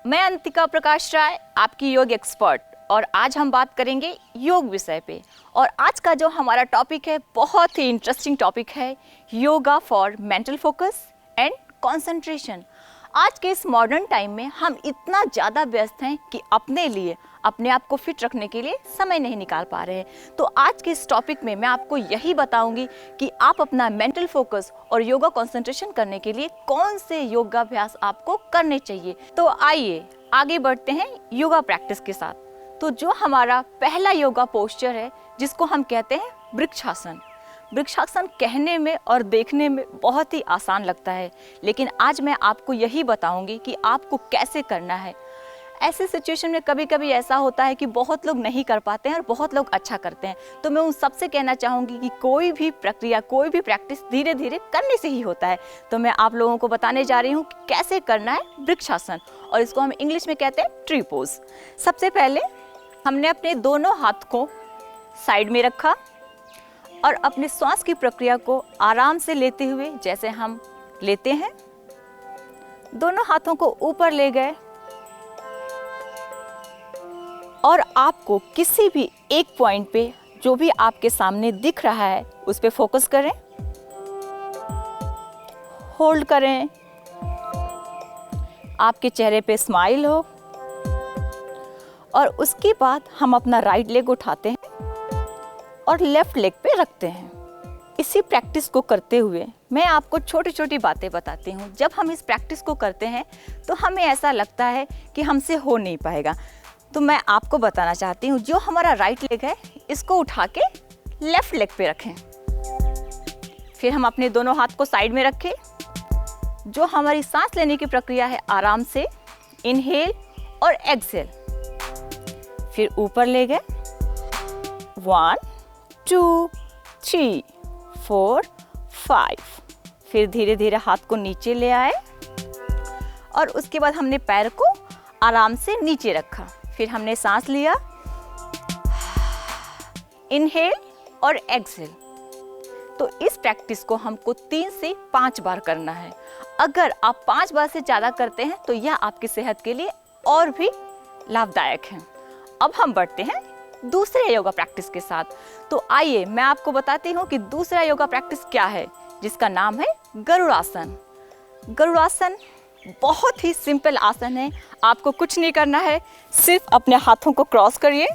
मैं अंतिका प्रकाश राय, आपकी योग एक्सपर्ट, और आज हम बात करेंगे योग विषय पे। और आज का जो हमारा टॉपिक है बहुत ही इंटरेस्टिंग टॉपिक है, yoga for mental focus and concentration. आज के इस मॉडर्न टाइम में हम इतना ज़्यादा व्यस्त हैं कि अपने लिए, अपने आप को फिट रखने के लिए समय नहीं निकाल पा रहे हैं। तो आज के इस टॉपिक में मैं आपको यही बताऊंगी कि आप अपना मेंटल फोकस और योगा कंसंट्रेशन करने के लिए कौन से योगाभ्यास आपको करने चाहिए। तो आइए आगे बढ़ते हैं योगा प्रैक्टिस के साथ। तो जो हमारा पहला योगा पोस्चर है, जिसको हम कहते हैं वृक्षासन। वृक्षासन कहने में और देखने में बहुत ही आसान लगता है, लेकिन आज मैं आपको यही बताऊंगी कि आपको कैसे करना है। ऐसे सिचुएशन में कभी कभी ऐसा होता है कि बहुत लोग नहीं कर पाते हैं और बहुत लोग अच्छा करते हैं। तो मैं उन सबसे कहना चाहूँगी कि कोई भी प्रक्रिया, कोई भी प्रैक्टिस धीरे धीरे करने से ही होता है। तो मैं आप लोगों को बताने जा रही हूँ कि कैसे करना है वृक्षासन, और इसको हम इंग्लिश में कहते हैं ट्री पोज। सबसे पहले हमने अपने दोनों हाथ को साइड में रखा और अपने श्वास की प्रक्रिया को आराम से लेते हुए, जैसे हम लेते हैं, दोनों हाथों को ऊपर ले गए और आपको किसी भी एक पॉइंट पे जो भी आपके सामने दिख रहा है उस पे फोकस करें, होल्ड करें, आपके चेहरे पे स्माइल हो, और उसके बाद हम अपना राइट लेग उठाते हैं और लेफ्ट लेग पे रखते हैं। इसी प्रैक्टिस को करते हुए मैं आपको छोटी छोटी बातें बताती हूँ। जब हम इस प्रैक्टिस को करते हैं तो हमें ऐसा लगता है कि हमसे हो नहीं पाएगा। तो मैं आपको बताना चाहती हूँ, जो हमारा राइट लेग है इसको उठा के लेफ्ट लेग पे रखें। फिर हम अपने दोनों हाथ को साइड में रखें। जो हमारी सांस लेने की प्रक्रिया है, आराम से इनहेल और एक्सहेल। फिर ऊपर ले गए, 1 2 3 4 5। फिर धीरे धीरे हाथ को नीचे ले आए और उसके बाद हमने पैर को आराम से नीचे रखा। फिर हमने सांस लिया, इनहेल और एक्सहेल। तो इस प्रैक्टिस को हमको 3 से 5 बार करना है। अगर आप 5 बार से ज़्यादा करते हैं तो यह आपकी सेहत के लिए और भी लाभदायक है। अब हम बढ़ते हैं दूसरे योगा प्रैक्टिस के साथ। तो आइए मैं आपको बताती हूँ कि दूसरा योगा प्रैक्टिस क्या है, जिसका नाम है गरुड़ासन। गरुड़ासन बहुत ही सिंपल आसन है। आपको कुछ नहीं करना है, सिर्फ अपने हाथों को क्रॉस करिए।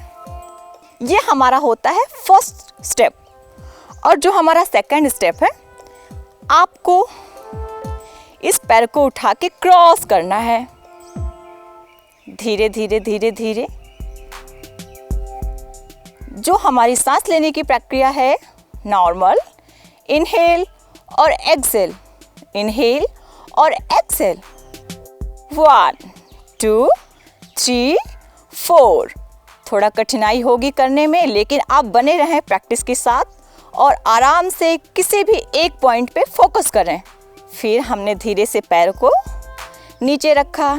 ये हमारा होता है फर्स्ट स्टेप। और जो हमारा सेकंड स्टेप है, आपको इस पैर को उठा के क्रॉस करना है, धीरे धीरे धीरे धीरे। जो हमारी सांस लेने की प्रक्रिया है, नॉर्मल इनहेल और एक्सहेल, इनहेल और एक्सहेल। 1 2 3 4। थोड़ा कठिनाई होगी करने में, लेकिन आप बने रहें प्रैक्टिस के साथ और आराम से किसी भी एक पॉइंट पे फोकस करें। फिर हमने धीरे से पैर को नीचे रखा,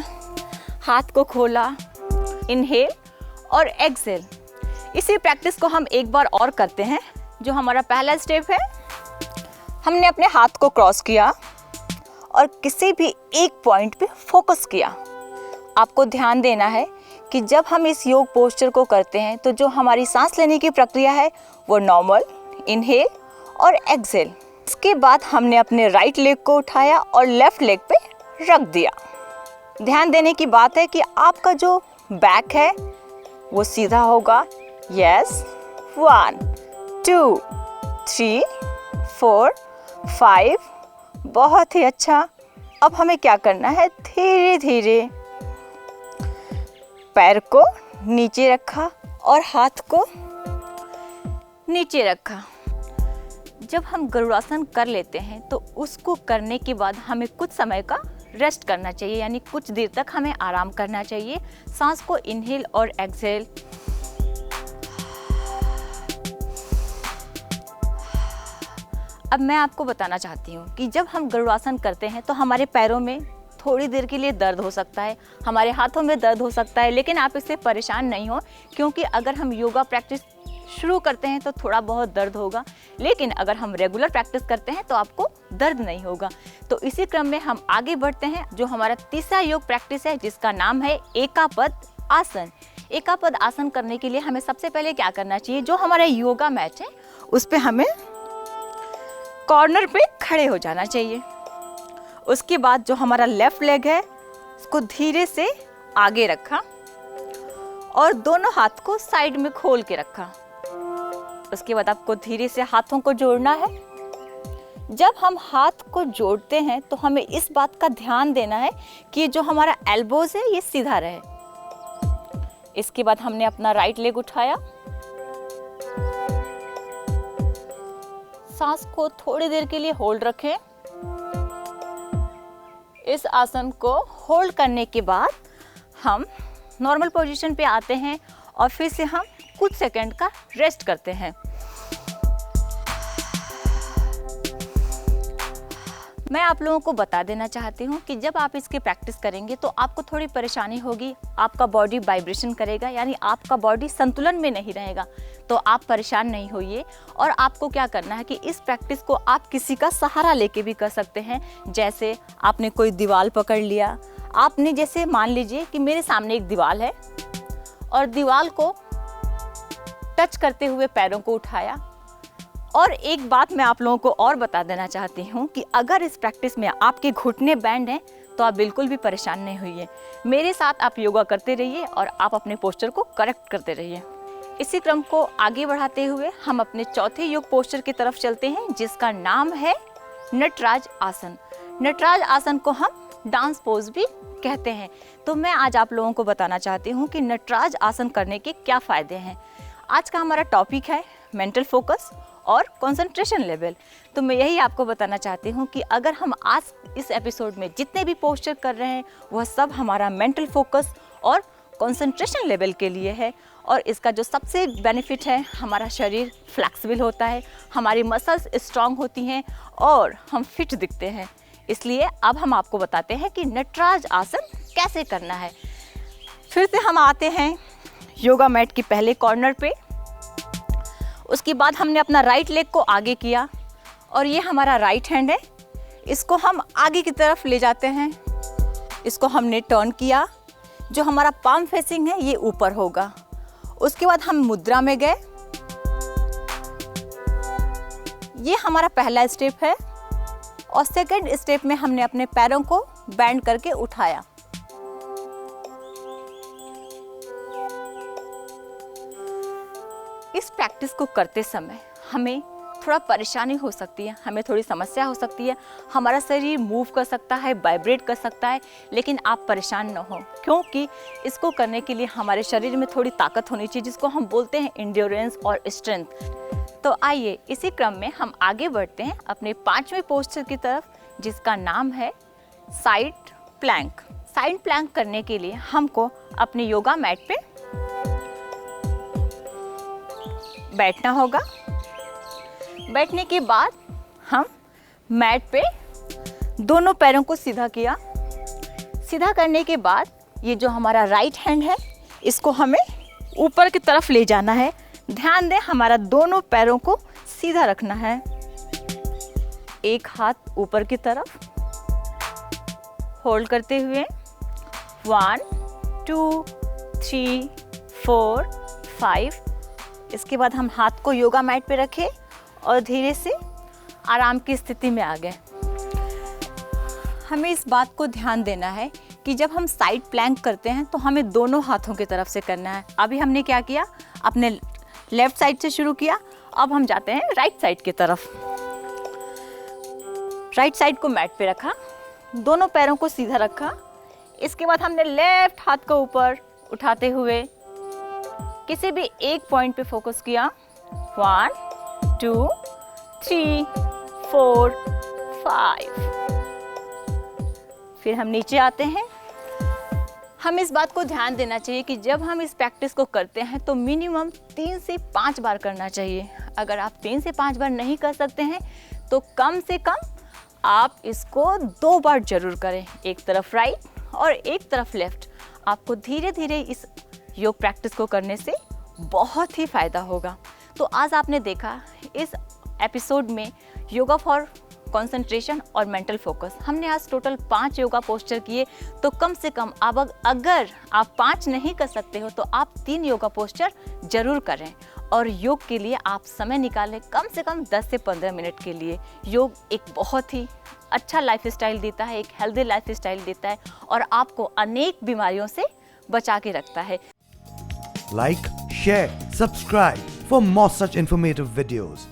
हाथ को खोला, इनहेल और एक्सहेल। इसी प्रैक्टिस को हम एक बार और करते हैं। जो हमारा पहला स्टेप है, हमने अपने हाथ को क्रॉस किया और किसी भी एक पॉइंट पे फोकस किया। आपको ध्यान देना है कि जब हम इस योग पोस्चर को करते हैं तो जो हमारी सांस लेने की प्रक्रिया है वो नॉर्मल इनहेल और एक्सहेल। इसके बाद हमने अपने राइट लेग को उठाया और लेफ्ट लेग पे रख दिया। ध्यान देने की बात है कि आपका जो बैक है वो सीधा होगा। यस, 1 2 3 4 5। बहुत ही अच्छा। अब हमें क्या करना है, धीरे धीरे पैर को नीचे रखा और हाथ को नीचे रखा। जब हम गरुड़ासन कर लेते हैं तो उसको करने के बाद हमें कुछ समय का रेस्ट करना चाहिए, यानी कुछ देर तक हमें आराम करना चाहिए। सांस को इनहेल और एक्सहेल। अब मैं आपको बताना चाहती हूँ कि जब हम गरुड़ासन करते हैं तो हमारे पैरों में थोड़ी देर के लिए दर्द हो सकता है, हमारे हाथों में दर्द हो सकता है, लेकिन आप इससे परेशान नहीं हो, क्योंकि अगर हम योगा प्रैक्टिस शुरू करते हैं तो थोड़ा बहुत दर्द होगा, लेकिन अगर हम रेगुलर प्रैक्टिस करते हैं तो आपको दर्द नहीं होगा। तो इसी क्रम में हम आगे बढ़ते हैं। जो हमारा तीसरा योग प्रैक्टिस है जिसका नाम है एकापद आसन। एकापद आसन करने के लिए हमें सबसे पहले क्या करना चाहिए, जो हमारा योगा मैट है उस पे हमें कॉर्नर पे खड़े हो जाना चाहिए। उसके बाद जो हमारा लेफ्ट लेग है उसको धीरे से आगे रखा और दोनों हाथ को साइड में खोल के रखा। उसके बाद आपको धीरे से हाथों को जोड़ना है। जब हम हाथ को जोड़ते हैं तो हमें इस बात का ध्यान देना है कि जो हमारा एल्बोज है ये सीधा रहे। इसके बाद हमने अपना राइट लेग उठाया, सांस को थोड़ी देर के लिए होल्ड रखें। इस आसन को होल्ड करने के बाद हम नॉर्मल पोजीशन पे आते हैं और फिर से हम कुछ सेकंड का रेस्ट करते हैं। मैं आप लोगों को बता देना चाहती हूँ कि जब आप इसकी प्रैक्टिस करेंगे तो आपको थोड़ी परेशानी होगी, आपका बॉडी वाइब्रेशन करेगा, यानी आपका बॉडी संतुलन में नहीं रहेगा। तो आप परेशान नहीं होइए। और आपको क्या करना है कि इस प्रैक्टिस को आप किसी का सहारा लेके भी कर सकते हैं। जैसे आपने कोई दीवार पकड़ लिया, आपने जैसे मान लीजिए कि मेरे सामने एक दीवार है और दीवार को टच करते हुए पैरों को उठाया। और एक बात मैं आप लोगों को और बता देना चाहती हूँ कि अगर इस प्रैक्टिस में आपके घुटने बैंड हैं तो आप बिल्कुल भी परेशान नहीं होइए। मेरे साथ आप योगा करते रहिए और आप अपने पोस्चर को करेक्ट करते रहिए। इसी क्रम को आगे बढ़ाते हुए हम अपने चौथे योग पोस्चर की तरफ चलते हैं जिसका नाम है नटराज आसन। नटराज आसन को हम डांस पोज भी कहते हैं। तो मैं आज आप लोगों को बताना चाहती हूँ कि नटराज आसन करने के क्या फ़ायदे हैं। आज का हमारा टॉपिक है मेंटल फोकस और कंसंट्रेशन लेवल। तो मैं यही आपको बताना चाहती हूँ कि अगर हम आज इस एपिसोड में जितने भी पोस्चर कर रहे हैं वह सब हमारा मेंटल फोकस और कंसंट्रेशन लेवल के लिए है। और इसका जो सबसे बेनिफिट है, हमारा शरीर फ्लेक्सिबल होता है, हमारी मसल्स स्ट्रांग होती हैं और हम फिट दिखते हैं। इसलिए अब हम आपको बताते हैं कि नटराज आसन कैसे करना है। फिर से हम आते हैं योगा मैट के पहले कॉर्नर पे। उसके बाद हमने अपना राइट लेग को आगे किया और ये हमारा राइट हैंड है, इसको हम आगे की तरफ ले जाते हैं। इसको हमने टर्न किया, जो हमारा पाम फेसिंग है ये ऊपर होगा। उसके बाद हम मुद्रा में गए। ये हमारा पहला स्टेप है और सेकंड स्टेप में हमने अपने पैरों को बेंड करके उठाया। इस प्रैक्टिस को करते समय हमें थोड़ा परेशानी हो सकती है, हमें थोड़ी समस्या हो सकती है, हमारा शरीर मूव कर सकता है, वाइब्रेट कर सकता है, लेकिन आप परेशान न हो, क्योंकि इसको करने के लिए हमारे शरीर में थोड़ी ताकत होनी चाहिए जिसको हम बोलते हैं एंड्योरेंस और स्ट्रेंथ। तो आइए इसी क्रम में हम आगे बढ़ते हैं अपने पांचवें पोस्चर की तरफ जिसका नाम है साइड प्लैंक। साइड प्लैंक करने के लिए हमको अपने योगा मैट पे बैठना होगा। बैठने के बाद हम मैट पे दोनों पैरों को सीधा किया। सीधा करने के बाद ये जो हमारा राइट हैंड है इसको हमें ऊपर की तरफ ले जाना है। ध्यान दें, हमारा दोनों पैरों को सीधा रखना है। एक हाथ ऊपर की तरफ होल्ड करते हुए 1 2 3 4 5। इसके बाद हम हाथ को योगा मैट पे रखें और धीरे से आराम की स्थिति में आ गए। हमें इस बात को ध्यान देना है कि जब हम साइड प्लैंक करते हैं तो हमें दोनों हाथों की तरफ से करना है। अभी हमने क्या किया, अपने लेफ्ट साइड से शुरू किया, अब हम जाते हैं राइट साइड की तरफ। राइट साइड को मैट पे रखा, दोनों पैरों को सीधा रखा। इसके बाद हमने लेफ्ट हाथ को ऊपर उठाते हुए किसी भी एक पॉइंट पे फोकस किया। 1 2 3 4 5। फिर हम नीचे आते हैं। हम इस बात को ध्यान देना चाहिए कि जब हम इस प्रैक्टिस को करते हैं तो मिनिमम 3 से 5 बार करना चाहिए। अगर आप 3 से 5 बार नहीं कर सकते हैं तो कम से कम आप इसको 2 बार जरूर करें, एक तरफ राइट और एक तरफ लेफ्ट। आपको धीरे धीरे इस योग प्रैक्टिस को करने से बहुत ही फायदा होगा। तो आज आपने देखा इस एपिसोड में योगा फॉर कंसंट्रेशन और मेंटल फोकस, हमने आज टोटल 5 योगा पोस्चर किए। तो कम से कम अब अगर आप 5 नहीं कर सकते हो तो आप 3 योगा पोस्चर जरूर करें। और योग के लिए आप समय निकालें कम से कम 10 से 15 मिनट के लिए। योग एक बहुत ही अच्छा लाइफस्टाइल देता है, एक हेल्दी लाइफस्टाइल देता है और आपको अनेक बीमारियों से बचा के रखता है। Like, share, subscribe for more such informative videos.